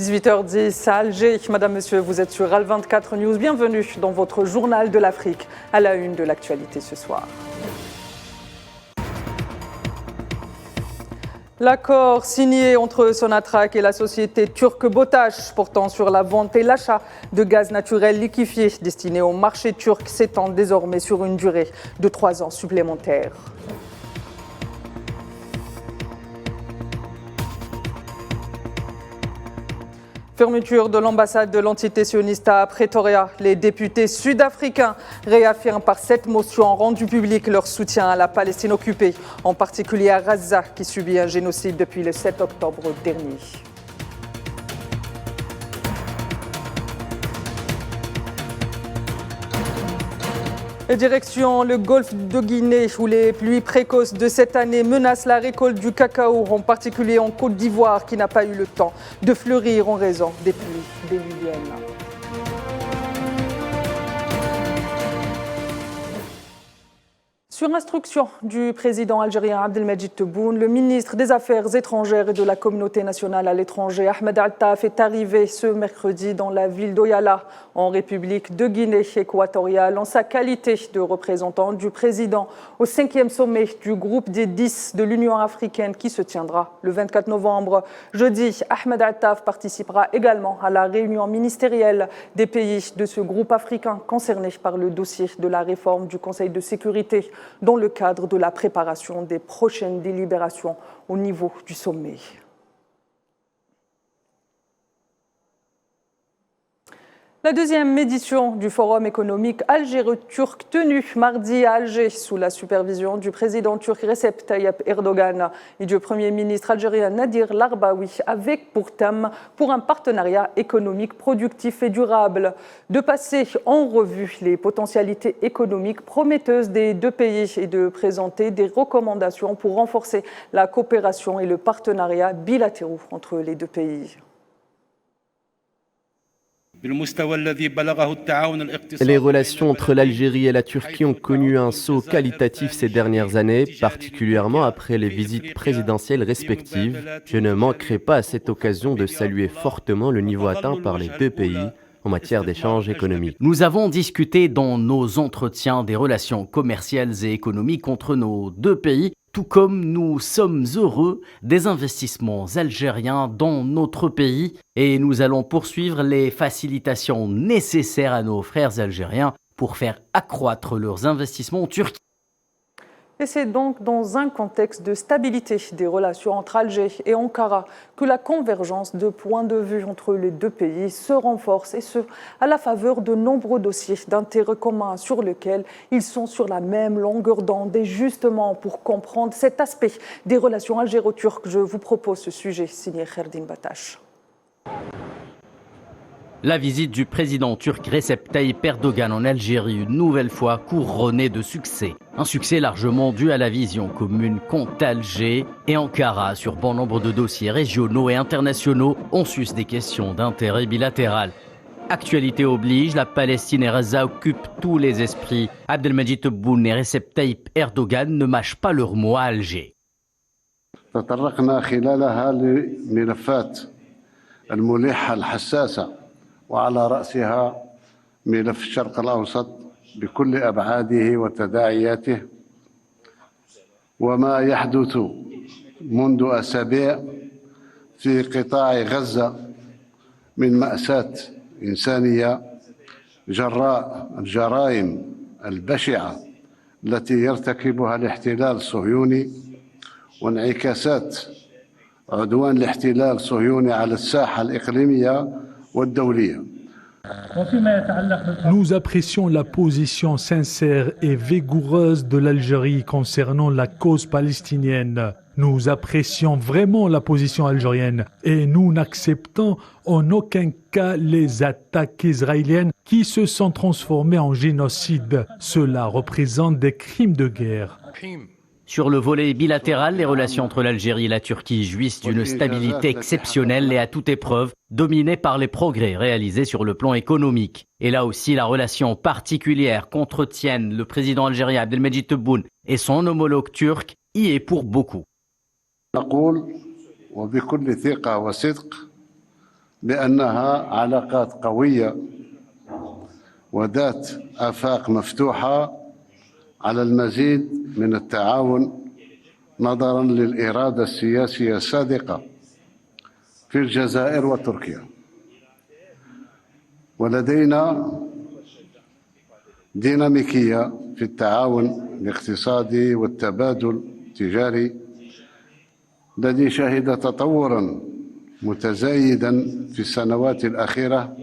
18h10 à Alger. Madame, Monsieur, vous êtes sur Al24 News. Bienvenue dans votre journal de l'Afrique, à la une de l'actualité ce soir. L'accord signé entre Sonatrach et la société turque Botaş portant sur la vente et l'achat de gaz naturel liquéfié destiné au marché turc s'étend désormais sur une durée de 3 ans supplémentaires. Fermeture de l'ambassade de l'entité sioniste à Pretoria. Les députés sud-africains réaffirment par cette motion rendue publique leur soutien à la Palestine occupée, en particulier à Gaza, qui subit un génocide depuis le 7 octobre dernier. Et direction le golfe de Guinée, où les pluies précoces de cette année menacent la récolte du cacao, en particulier en Côte d'Ivoire, qui n'a pas eu le temps de fleurir en raison des pluies diluviennes. Sur instruction du président algérien Abdelmadjid Tebboune, le ministre des Affaires étrangères et de la communauté nationale à l'étranger, Ahmed Altaf, est arrivé ce mercredi dans la ville d'Oyala, en République de Guinée équatoriale, en sa qualité de représentant du président au 5e sommet du groupe des 10 de l'Union africaine qui se tiendra le 24 novembre. Jeudi, Ahmed Altaf participera également à la réunion ministérielle des pays de ce groupe africain concerné par le dossier de la réforme du Conseil de sécurité, dans le cadre de la préparation des prochaines délibérations au niveau du sommet. La deuxième édition du Forum économique algéro-turc tenu mardi à Alger sous la supervision du président turc Recep Tayyip Erdogan et du Premier ministre algérien Nadir Larbaoui, avec pour thème pour un partenariat économique productif et durable, de passer en revue les potentialités économiques prometteuses des deux pays et de présenter des recommandations pour renforcer la coopération et le partenariat bilatéraux entre les deux pays. Les relations entre l'Algérie et la Turquie ont connu un saut qualitatif ces dernières années, particulièrement après les visites présidentielles respectives. Je ne manquerai pas à cette occasion de saluer fortement le niveau atteint par les deux pays en matière d'échanges économiques. Nous avons discuté dans nos entretiens des relations commerciales et économiques entre nos deux pays, tout comme nous sommes heureux des investissements algériens dans notre pays et nous allons poursuivre les facilitations nécessaires à nos frères algériens pour faire accroître leurs investissements en Turquie. Et c'est donc dans un contexte de stabilité des relations entre Alger et Ankara que la convergence de points de vue entre les deux pays se renforce, et ce, à la faveur de nombreux dossiers d'intérêt commun sur lesquels ils sont sur la même longueur d'onde. Et justement, pour comprendre cet aspect des relations algéro-turques, je vous propose ce sujet signé Kherdin Batash. La visite du président turc Recep Tayyip Erdogan en Algérie, une nouvelle fois couronnée de succès. Un succès largement dû à la vision commune qu'ont Alger et Ankara sur bon nombre de dossiers régionaux et internationaux, en sus des questions d'intérêt bilatéral. Actualité oblige, la Palestine et Gaza occupent tous les esprits. Abdelmadjid Tebboune et Recep Tayyip Erdogan ne mâchent pas leur mot à Alger. وعلى رأسها ملف الشرق الأوسط بكل أبعاده وتداعياته وما يحدث منذ أسابيع في قطاع غزة من مأساة إنسانية جراء الجرائم البشعة التي يرتكبها الاحتلال الصهيوني وانعكاسات عدوان الاحتلال الصهيوني على الساحة الإقليمية. Nous apprécions la position sincère et vigoureuse de l'Algérie concernant la cause palestinienne. Nous apprécions vraiment la position algérienne et nous n'acceptons en aucun cas les attaques israéliennes qui se sont transformées en génocide. Cela représente des crimes de guerre. Sur le volet bilatéral, les relations entre l'Algérie et la Turquie jouissent d'une stabilité exceptionnelle et à toute épreuve, dominée par les progrès réalisés sur le plan économique. Et là aussi, la relation particulière qu'entretiennent le président algérien Abdelmadjid Tebboune et son homologue turc y est pour beaucoup. بأنها علاقات قوية وذات آفاق مفتوحة على المزيد من التعاون نظرا للإرادة السياسية الصادقة في الجزائر وتركيا. ولدينا ديناميكية في التعاون الاقتصادي والتبادل التجاري الذي شهد تطورا متزايدا في السنوات الأخيرة.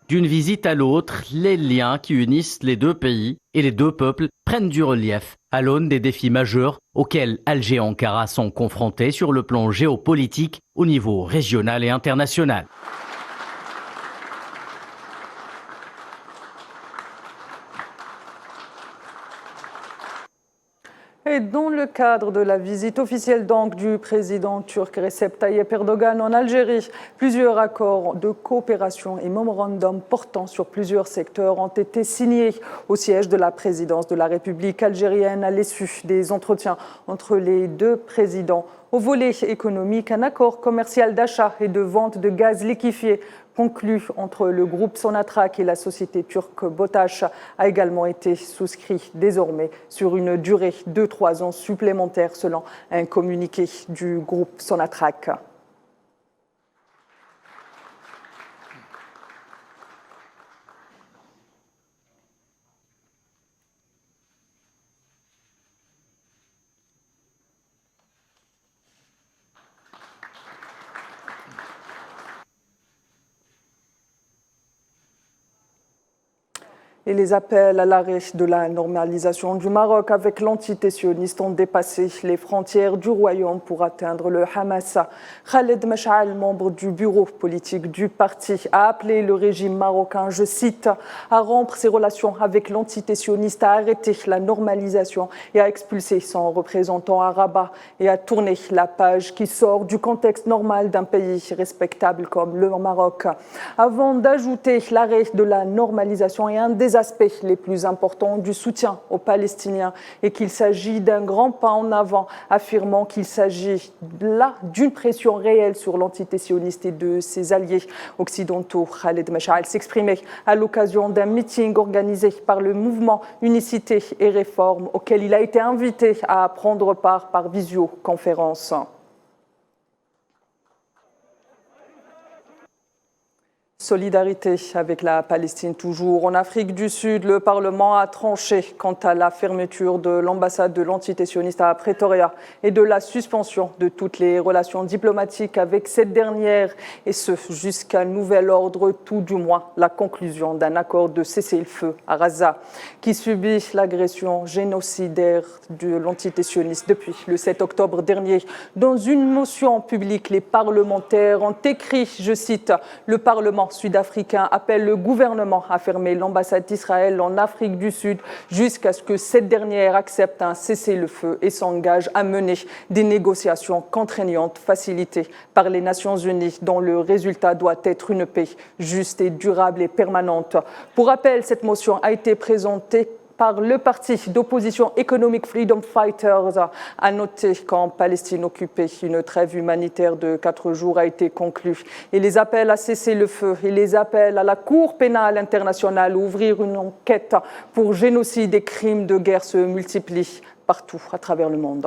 D'une visite à l'autre, les liens qui unissent les deux pays et les deux peuples prennent du relief à l'aune des défis majeurs auxquels Alger et Ankara sont confrontés sur le plan géopolitique au niveau régional et international. Et dans le cadre de la visite officielle donc du président turc Recep Tayyip Erdogan en Algérie, plusieurs accords de coopération et mémorandums portant sur plusieurs secteurs ont été signés au siège de la présidence de la République algérienne à l'issue des entretiens entre les deux présidents. Au volet économique, un accord commercial d'achat et de vente de gaz liquéfié conclu entre le groupe Sonatrach et la société turque Botash a également été souscrit désormais sur une durée de 3 ans supplémentaires selon un communiqué du groupe Sonatrach. Et les appels à l'arrêt de la normalisation du Maroc avec l'entité sioniste ont dépassé les frontières du royaume pour atteindre le Hamas. Khaled Mash'al, membre du bureau politique du parti, a appelé le régime marocain, je cite, à rompre ses relations avec l'entité sioniste, à arrêter la normalisation et à expulser son représentant à Rabat et à tourner la page qui sort du contexte normal d'un pays respectable comme le Maroc. Avant d'ajouter l'arrêt de la normalisation et un des aspects les plus importants du soutien aux Palestiniens et qu'il s'agit d'un grand pas en avant, affirmant qu'il s'agit là d'une pression réelle sur l'entité sioniste et de ses alliés occidentaux. Khaled Mash'al s'exprimait à l'occasion d'un meeting organisé par le mouvement Unicité et Réforme auquel il a été invité à prendre part par visioconférence. Solidarité avec la Palestine toujours. En Afrique du Sud, le Parlement a tranché quant à la fermeture de l'ambassade de l'entité sioniste à Pretoria et de la suspension de toutes les relations diplomatiques avec cette dernière, et ce jusqu'à nouvel ordre, tout du moins la conclusion d'un accord de cessez-le-feu à Gaza, qui subit l'agression génocidaire de l'entité sioniste depuis le 7 octobre dernier. Dans une motion publique, les parlementaires ont écrit, je cite, « Le Parlement sud-africain appelle le gouvernement à fermer l'ambassade d'Israël en Afrique du Sud jusqu'à ce que cette dernière accepte un cessez-le-feu et s'engage à mener des négociations contraignantes facilitées par les Nations Unies dont le résultat doit être une paix juste et durable et permanente. » Pour rappel, cette motion a été présentée par le parti d'opposition Economic Freedom Fighters. A noté qu'en Palestine occupée, une trêve humanitaire de 4 jours a été conclue. Et les appels à cesser le feu et les appels à la Cour pénale internationale à ouvrir une enquête pour génocide et crimes de guerre se multiplient partout à travers le monde.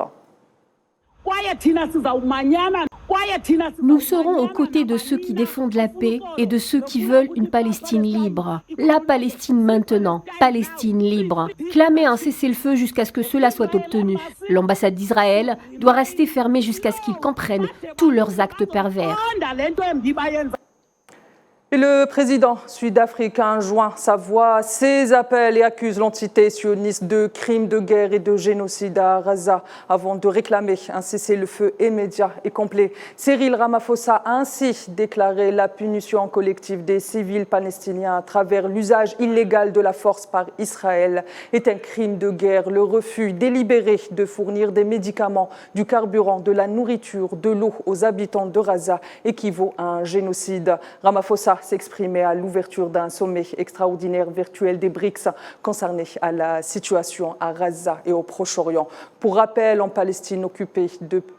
Nous serons aux côtés de ceux qui défendent la paix et de ceux qui veulent une Palestine libre. La Palestine maintenant, Palestine libre. Clamer un cessez-le-feu jusqu'à ce que cela soit obtenu. L'ambassade d'Israël doit rester fermée jusqu'à ce qu'ils comprennent tous leurs actes pervers. Et le président sud-africain joint sa voix à ces appels et accuse l'entité sioniste de crimes de guerre et de génocide à Gaza avant de réclamer un cessez-le-feu immédiat et complet. Cyril Ramaphosa a ainsi déclaré la punition collective des civils palestiniens à travers l'usage illégal de la force par Israël est un crime de guerre. Le refus délibéré de fournir des médicaments, du carburant, de la nourriture, de l'eau aux habitants de Gaza équivaut à un génocide. Ramaphosa s'exprimer à l'ouverture d'un sommet extraordinaire virtuel des BRICS concerné à la situation à Gaza et au Proche-Orient. Pour rappel, en Palestine occupée,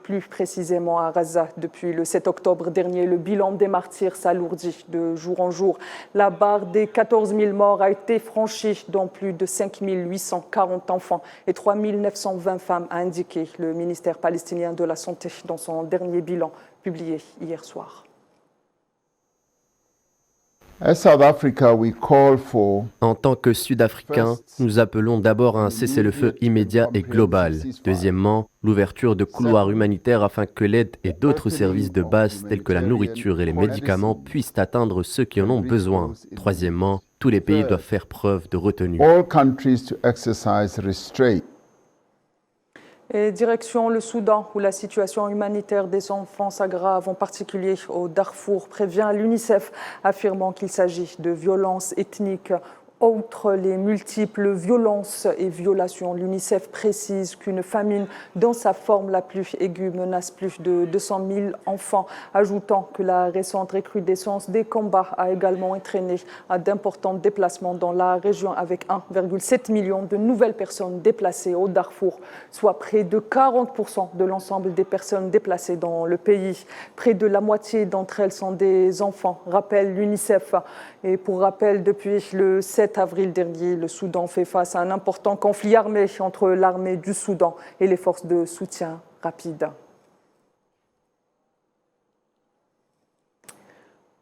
plus précisément à Gaza, depuis le 7 octobre dernier, le bilan des martyrs s'alourdit de jour en jour. La barre des 14 000 morts a été franchie, dont plus de 5 840 enfants et 3 920 femmes, a indiqué le ministère palestinien de la Santé dans son dernier bilan publié hier soir. En tant que Sud-Africains, nous appelons d'abord à un cessez-le-feu immédiat et global. Deuxièmement, l'ouverture de couloirs humanitaires afin que l'aide et d'autres services de base tels que la nourriture et les médicaments puissent atteindre ceux qui en ont besoin. Troisièmement, tous les pays doivent faire preuve de retenue. Et direction le Soudan, où la situation humanitaire des enfants s'aggrave, en particulier au Darfour, prévient l'UNICEF, affirmant qu'il s'agit de violences ethniques. Outre les multiples violences et violations, l'UNICEF précise qu'une famine dans sa forme la plus aiguë menace plus de 200 000 enfants, ajoutant que la récente recrudescence des combats a également entraîné d'importants déplacements dans la région, avec 1,7 million de nouvelles personnes déplacées au Darfour, soit près de 40% de l'ensemble des personnes déplacées dans le pays. Près de la moitié d'entre elles sont des enfants, rappelle l'UNICEF. Et pour rappel, depuis le 7 avril dernier, le Soudan fait face à un important conflit armé entre l'armée du Soudan et les forces de soutien rapide.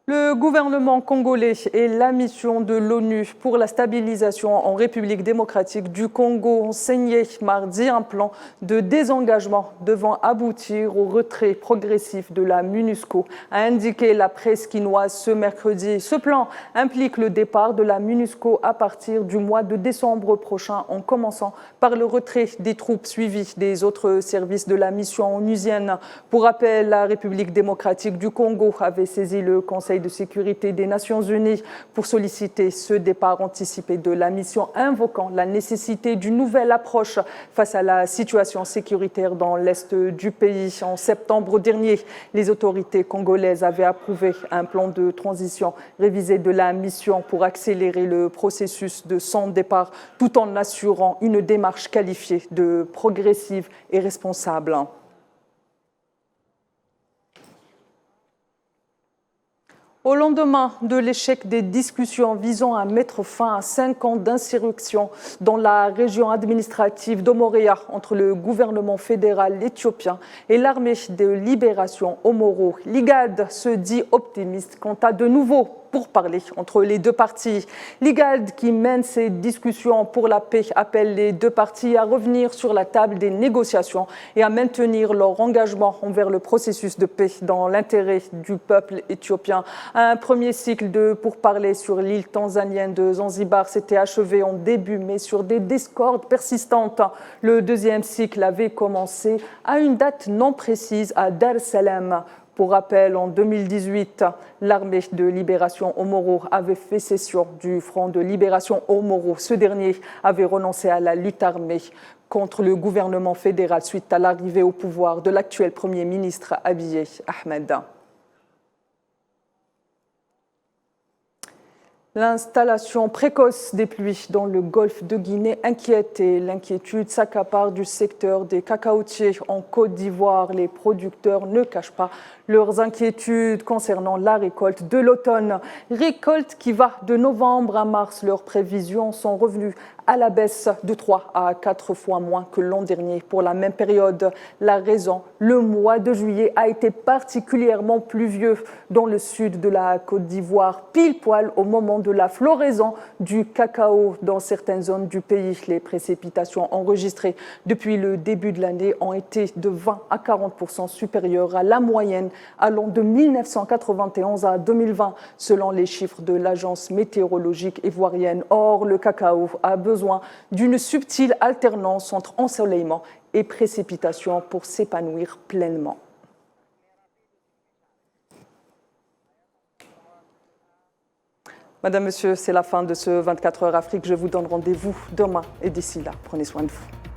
Le gouvernement congolais et la mission de l'ONU pour la stabilisation en République démocratique du Congo ont signé mardi un plan de désengagement devant aboutir au retrait progressif de la MONUSCO, a indiqué la presse quinoise ce mercredi. Ce plan implique le départ de la MONUSCO à partir du mois de décembre prochain, en commençant par le retrait des troupes suivies des autres services de la mission onusienne. Pour rappel, la République démocratique du Congo avait saisi le Conseil de sécurité des Nations Unies pour solliciter ce départ anticipé de la mission, invoquant la nécessité d'une nouvelle approche face à la situation sécuritaire dans l'est du pays. En septembre dernier, les autorités congolaises avaient approuvé un plan de transition révisé de la mission pour accélérer le processus de son départ, tout en assurant une démarche qualifiée de progressive et responsable. Au lendemain de l'échec des discussions visant à mettre fin à 5 ans d'insurrection dans la région administrative d'Omorea entre le gouvernement fédéral éthiopien et l'armée de libération Omoro, l'IGAD se dit optimiste quant à de nouveaux pourparlers entre les deux parties. L'IGAD, qui mène ces discussions pour la paix, appelle les deux parties à revenir sur la table des négociations et à maintenir leur engagement envers le processus de paix dans l'intérêt du peuple éthiopien. Un premier cycle de pourparlers sur l'île tanzanienne de Zanzibar s'était achevé en début mai sur des discordes persistantes. Le deuxième cycle avait commencé à une date non précise à Dar es Salaam. Pour rappel, en 2018, l'armée de libération Omoro avait fait cession du Front de libération Omoro. Ce dernier avait renoncé à la lutte armée contre le gouvernement fédéral suite à l'arrivée au pouvoir de l'actuel Premier ministre Abiy Ahmed. L'installation précoce des pluies dans le golfe de Guinée inquiète et l'inquiétude s'accapare du secteur des cacaotiers en Côte d'Ivoire. Les producteurs ne cachent pas leurs inquiétudes concernant la récolte de l'automne. Récolte qui va de novembre à mars. Leurs prévisions sont revenues à la baisse de 3 à 4 fois moins que l'an dernier pour la même période. La raison, le mois de juillet a été particulièrement pluvieux dans le sud de la Côte d'Ivoire, pile poil au moment de la floraison du cacao dans certaines zones du pays. Les précipitations enregistrées depuis le début de l'année ont été de 20 à 40% supérieures à la moyenne allant de 1991 à 2020, selon les chiffres de l'agence météorologique ivoirienne. Or, le cacao a besoin d'une subtile alternance entre ensoleillement et précipitation pour s'épanouir pleinement. Madame, Monsieur, c'est la fin de ce 24 heures Afrique. Je vous donne rendez-vous demain et d'ici là, prenez soin de vous.